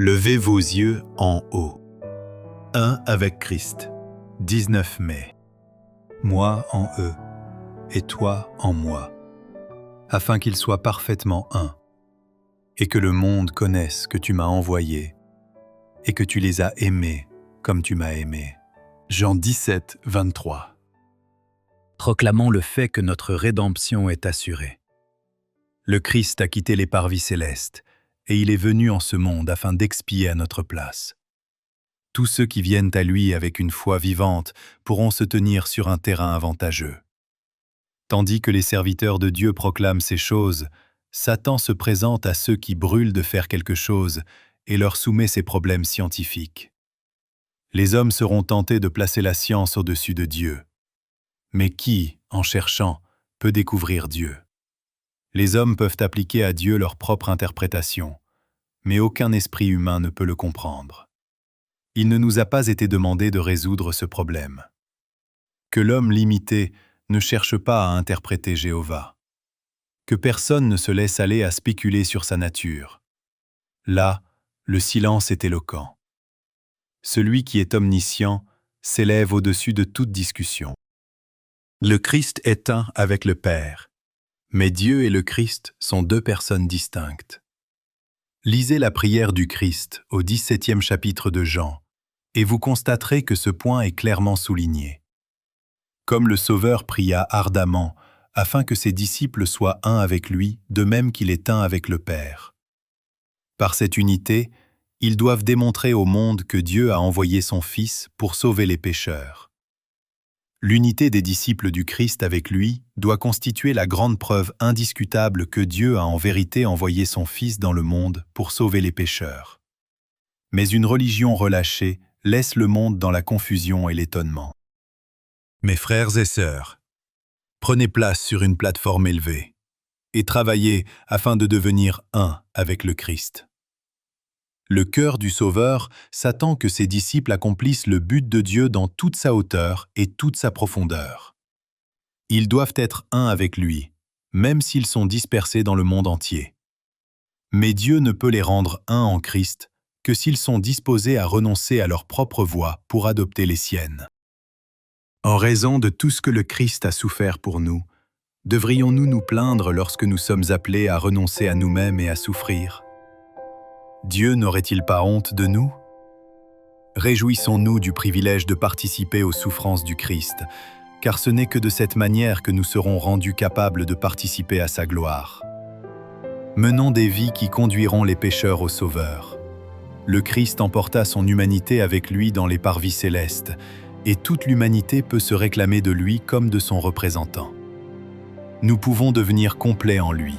Levez vos yeux en haut. Un avec Christ. 19 mai. Moi en eux, et toi en moi, afin qu'ils soient parfaitement un, et que le monde connaisse que tu m'as envoyé, et que tu les as aimés comme tu m'as aimé. Jean 17, 23. Proclamons le fait que notre rédemption est assurée. Le Christ a quitté les parvis célestes, et il est venu en ce monde afin d'expier à notre place. Tous ceux qui viennent à lui avec une foi vivante pourront se tenir sur un terrain avantageux. Tandis que les serviteurs de Dieu proclament ces choses, Satan se présente à ceux qui brûlent de faire quelque chose et leur soumet ses problèmes scientifiques. Les hommes seront tentés de placer la science au-dessus de Dieu. Mais qui, en cherchant, peut découvrir Dieu? Les hommes peuvent appliquer à Dieu leur propre interprétation, mais aucun esprit humain ne peut le comprendre. Il ne nous a pas été demandé de résoudre ce problème. Que l'homme limité ne cherche pas à interpréter Jéhovah. Que personne ne se laisse aller à spéculer sur sa nature. Là, le silence est éloquent. Celui qui est omniscient s'élève au-dessus de toute discussion. Le Christ est un avec le Père, mais Dieu et le Christ sont deux personnes distinctes. Lisez la prière du Christ au 17e chapitre de Jean, et vous constaterez que ce point est clairement souligné. Comme le Sauveur pria ardemment, afin que ses disciples soient un avec lui, de même qu'il est un avec le Père. Par cette unité, ils doivent démontrer au monde que Dieu a envoyé son Fils pour sauver les pécheurs. L'unité des disciples du Christ avec lui doit constituer la grande preuve indiscutable que Dieu a en vérité envoyé son Fils dans le monde pour sauver les pécheurs. Mais une religion relâchée laisse le monde dans la confusion et l'étonnement. Mes frères et sœurs, prenez place sur une plateforme élevée et travaillez afin de devenir un avec le Christ. Le cœur du Sauveur s'attend que ses disciples accomplissent le but de Dieu dans toute sa hauteur et toute sa profondeur. Ils doivent être un avec lui, même s'ils sont dispersés dans le monde entier. Mais Dieu ne peut les rendre un en Christ que s'ils sont disposés à renoncer à leur propre voie pour adopter les siennes. En raison de tout ce que le Christ a souffert pour nous, devrions-nous nous plaindre lorsque nous sommes appelés à renoncer à nous-mêmes et à souffrir? Dieu n'aurait-il pas honte de nous? Réjouissons-nous du privilège de participer aux souffrances du Christ, car ce n'est que de cette manière que nous serons rendus capables de participer à sa gloire. Menons des vies qui conduiront les pécheurs au Sauveur. Le Christ emporta son humanité avec lui dans les parvis célestes, et toute l'humanité peut se réclamer de lui comme de son représentant. Nous pouvons devenir complets en lui.